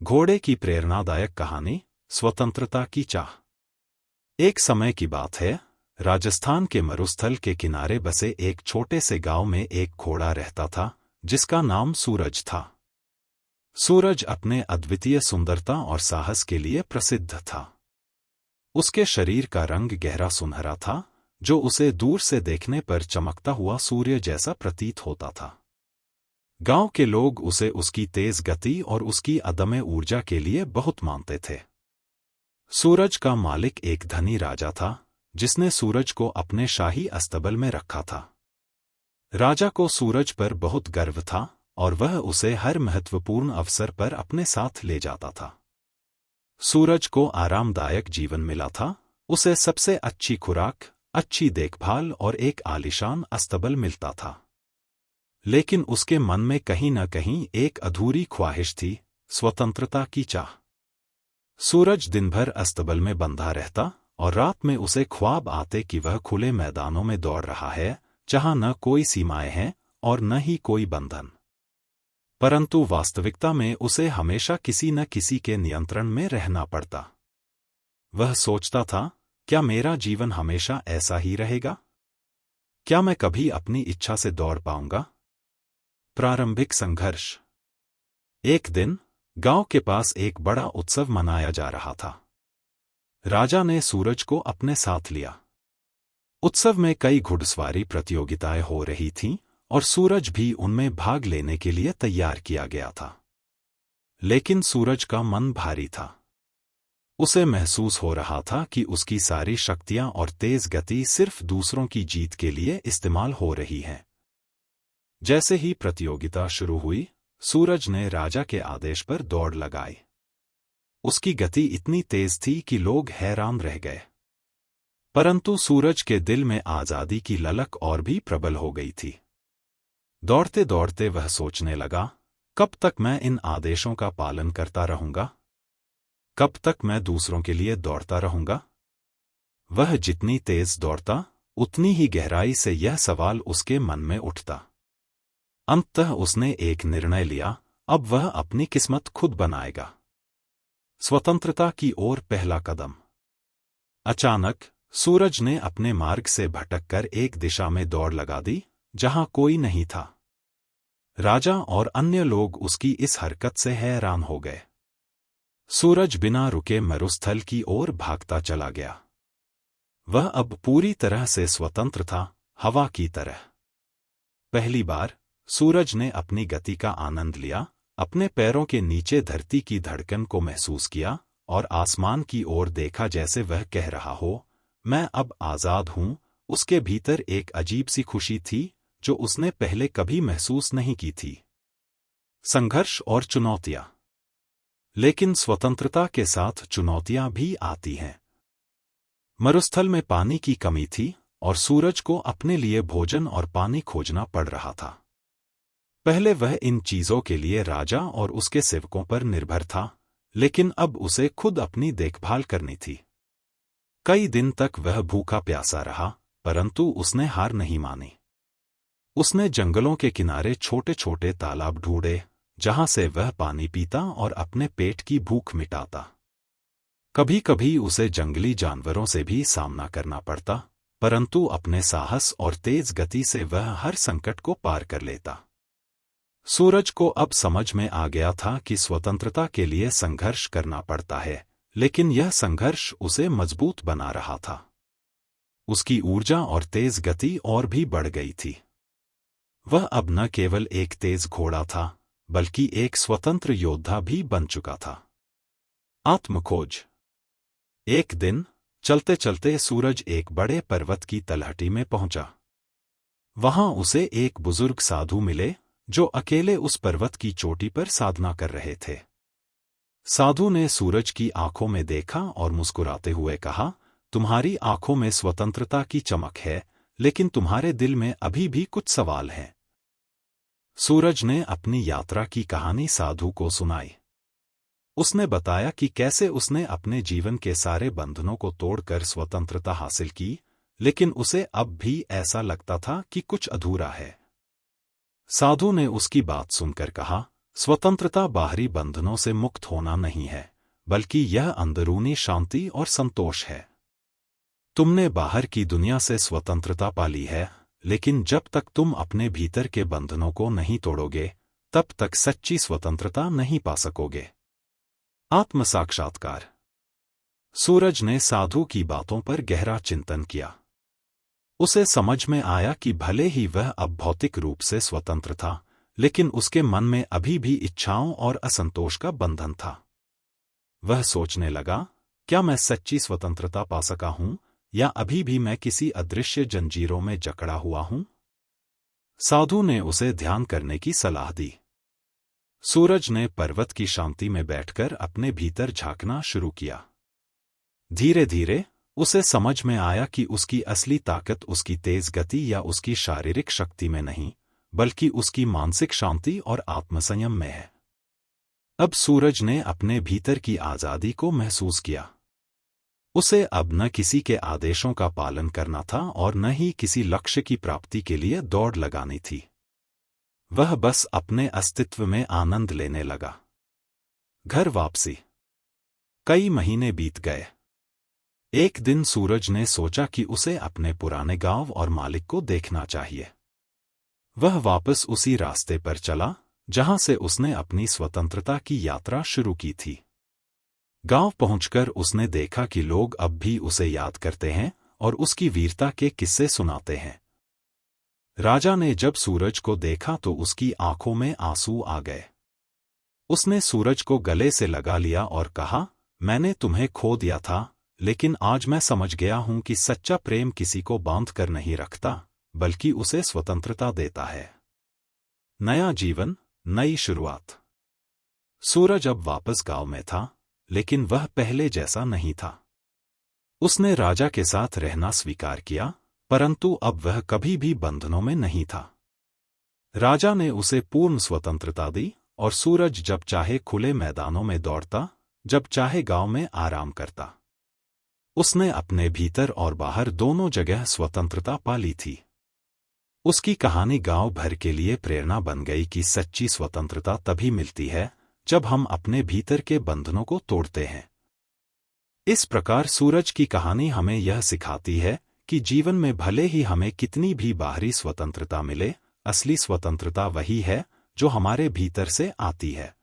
घोड़े की प्रेरणादायक कहानी, स्वतंत्रता की चाह। एक समय की बात है, राजस्थान के मरुस्थल के किनारे बसे एक छोटे से गांव में एक घोड़ा रहता था, जिसका नाम सूरज था। सूरज अपने अद्वितीय सुंदरता और साहस के लिए प्रसिद्ध था। उसके शरीर का रंग गहरा सुनहरा था, जो उसे दूर से देखने पर चमकता हुआ सूर्य जैसा प्रतीत होता था। गांव के लोग उसे उसकी तेज गति और उसकी अदम्य ऊर्जा के लिए बहुत मानते थे। सूरज का मालिक एक धनी राजा था, जिसने सूरज को अपने शाही अस्तबल में रखा था। राजा को सूरज पर बहुत गर्व था और वह उसे हर महत्वपूर्ण अवसर पर अपने साथ ले जाता था। सूरज को आरामदायक जीवन मिला था, उसे सबसे अच्छी खुराक, अच्छी देखभाल और एक आलीशान अस्तबल मिलता था। लेकिन उसके मन में कहीं न कहीं एक अधूरी ख्वाहिश थी, स्वतंत्रता की चाह। सूरज दिन भर अस्तबल में बंधा रहता और रात में उसे ख्वाब आते कि वह खुले मैदानों में दौड़ रहा है, जहां न कोई सीमाएं हैं और न ही कोई बंधन। परंतु वास्तविकता में उसे हमेशा किसी न किसी के नियंत्रण में रहना पड़ता। वह सोचता था, क्या मेरा जीवन हमेशा ऐसा ही रहेगा? क्या मैं कभी अपनी इच्छा से दौड़ पाऊंगा? प्रारंभिक संघर्ष। एक दिन गांव के पास एक बड़ा उत्सव मनाया जा रहा था। राजा ने सूरज को अपने साथ लिया। उत्सव में कई घुड़सवारी प्रतियोगिताएं हो रही थीं और सूरज भी उनमें भाग लेने के लिए तैयार किया गया था। लेकिन सूरज का मन भारी था। उसे महसूस हो रहा था कि उसकी सारी शक्तियां और तेज गति सिर्फ दूसरों की जीत के लिए इस्तेमाल हो रही हैं। जैसे ही प्रतियोगिता शुरू हुई, सूरज ने राजा के आदेश पर दौड़ लगाई। उसकी गति इतनी तेज थी कि लोग हैरान रह गए। परंतु सूरज के दिल में आजादी की ललक और भी प्रबल हो गई थी। दौड़ते दौड़ते वह सोचने लगा, कब तक मैं इन आदेशों का पालन करता रहूंगा? कब तक मैं दूसरों के लिए दौड़ता रहूंगा? वह जितनी तेज दौड़ता, उतनी ही गहराई से यह सवाल उसके मन में उठता। अंततः उसने एक निर्णय लिया, अब वह अपनी किस्मत खुद बनाएगा। स्वतंत्रता की ओर पहला कदम। अचानक सूरज ने अपने मार्ग से भटककर एक दिशा में दौड़ लगा दी, जहां कोई नहीं था। राजा और अन्य लोग उसकी इस हरकत से हैरान हो गए। सूरज बिना रुके मरुस्थल की ओर भागता चला गया। वह अब पूरी तरह से स्वतंत्र था, हवा की तरह। पहली बार सूरज ने अपनी गति का आनंद लिया, अपने पैरों के नीचे धरती की धड़कन को महसूस किया और आसमान की ओर देखा जैसे वह कह रहा हो, मैं अब आजाद हूं। उसके भीतर एक अजीब सी खुशी थी, जो उसने पहले कभी महसूस नहीं की थी। संघर्ष और चुनौतियां। लेकिन स्वतंत्रता के साथ चुनौतियां भी आती हैं। मरुस्थल में पानी की कमी थी और सूरज को अपने लिए भोजन और पानी खोजना पड़ रहा था। पहले वह इन चीजों के लिए राजा और उसके सेवकों पर निर्भर था, लेकिन अब उसे खुद अपनी देखभाल करनी थी। कई दिन तक वह भूखा प्यासा रहा, परंतु उसने हार नहीं मानी। उसने जंगलों के किनारे छोटे छोटे तालाब ढूंढे, जहां से वह पानी पीता और अपने पेट की भूख मिटाता। कभी कभी उसे जंगली जानवरों से भी सामना करना पड़ता, परंतु अपने साहस और तेज गति से वह हर संकट को पार कर लेता। सूरज को अब समझ में आ गया था कि स्वतंत्रता के लिए संघर्ष करना पड़ता है, लेकिन यह संघर्ष उसे मजबूत बना रहा था। उसकी ऊर्जा और तेज गति और भी बढ़ गई थी। वह अब न केवल एक तेज घोड़ा था, बल्कि एक स्वतंत्र योद्धा भी बन चुका था। आत्मखोज। एक दिन चलते चलते सूरज एक बड़े पर्वत की तलहटी में पहुंचा। वहां उसे एक बुजुर्ग साधु मिले, जो अकेले उस पर्वत की चोटी पर साधना कर रहे थे। साधु ने सूरज की आंखों में देखा और मुस्कुराते हुए कहा, तुम्हारी आंखों में स्वतंत्रता की चमक है, लेकिन तुम्हारे दिल में अभी भी कुछ सवाल हैं। सूरज ने अपनी यात्रा की कहानी साधु को सुनाई। उसने बताया कि कैसे उसने अपने जीवन के सारे बंधनों को तोड़कर स्वतंत्रता हासिल की, लेकिन उसे अब भी ऐसा लगता था कि कुछ अधूरा है। साधु ने उसकी बात सुनकर कहा, स्वतंत्रता बाहरी बंधनों से मुक्त होना नहीं है, बल्कि यह अंदरूनी शांति और संतोष है। तुमने बाहर की दुनिया से स्वतंत्रता पाली है, लेकिन जब तक तुम अपने भीतर के बंधनों को नहीं तोड़ोगे, तब तक सच्ची स्वतंत्रता नहीं पा सकोगे। आत्म साक्षात्कार। सूरज ने साधु की बातों पर गहरा चिंतन किया। उसे समझ में आया कि भले ही वह अब भौतिक रूप से स्वतंत्र था, लेकिन उसके मन में अभी भी इच्छाओं और असंतोष का बंधन था। वह सोचने लगा, क्या मैं सच्ची स्वतंत्रता पा सका हूं, या अभी भी मैं किसी अदृश्य जंजीरों में जकड़ा हुआ हूं? साधु ने उसे ध्यान करने की सलाह दी। सूरज ने पर्वत की शांति में बैठकर अपने भीतर झांकना शुरू किया। धीरे धीरे उसे समझ में आया कि उसकी असली ताकत उसकी तेज गति या उसकी शारीरिक शक्ति में नहीं, बल्कि उसकी मानसिक शांति और आत्मसंयम में है। अब सूरज ने अपने भीतर की आजादी को महसूस किया। उसे अब न किसी के आदेशों का पालन करना था और न ही किसी लक्ष्य की प्राप्ति के लिए दौड़ लगानी थी। वह बस अपने अस्तित्व में आनंद लेने लगा। घर वापसी। कई महीने बीत गए। एक दिन सूरज ने सोचा कि उसे अपने पुराने गांव और मालिक को देखना चाहिए। वह वापस उसी रास्ते पर चला जहां से उसने अपनी स्वतंत्रता की यात्रा शुरू की थी। गांव पहुंचकर उसने देखा कि लोग अब भी उसे याद करते हैं और उसकी वीरता के किस्से सुनाते हैं। राजा ने जब सूरज को देखा तो उसकी आंखों में आंसू आ गए। उसने सूरज को गले से लगा लिया और कहा, मैंने तुम्हें खो दिया था, लेकिन आज मैं समझ गया हूं कि सच्चा प्रेम किसी को बांध कर नहीं रखता, बल्कि उसे स्वतंत्रता देता है। नया जीवन, नई शुरुआत। सूरज अब वापस गांव में था, लेकिन वह पहले जैसा नहीं था। उसने राजा के साथ रहना स्वीकार किया, परंतु अब वह कभी भी बंधनों में नहीं था। राजा ने उसे पूर्ण स्वतंत्रता दी और सूरज जब चाहे खुले मैदानों में दौड़ता, जब चाहे गांव में आराम करता। उसने अपने भीतर और बाहर दोनों जगह स्वतंत्रता पा ली थी। उसकी कहानी गांव भर के लिए प्रेरणा बन गई कि सच्ची स्वतंत्रता तभी मिलती है जब हम अपने भीतर के बंधनों को तोड़ते हैं। इस प्रकार सूरज की कहानी हमें यह सिखाती है कि जीवन में भले ही हमें कितनी भी बाहरी स्वतंत्रता मिले, असली स्वतंत्रता वही है जो हमारे भीतर से आती है।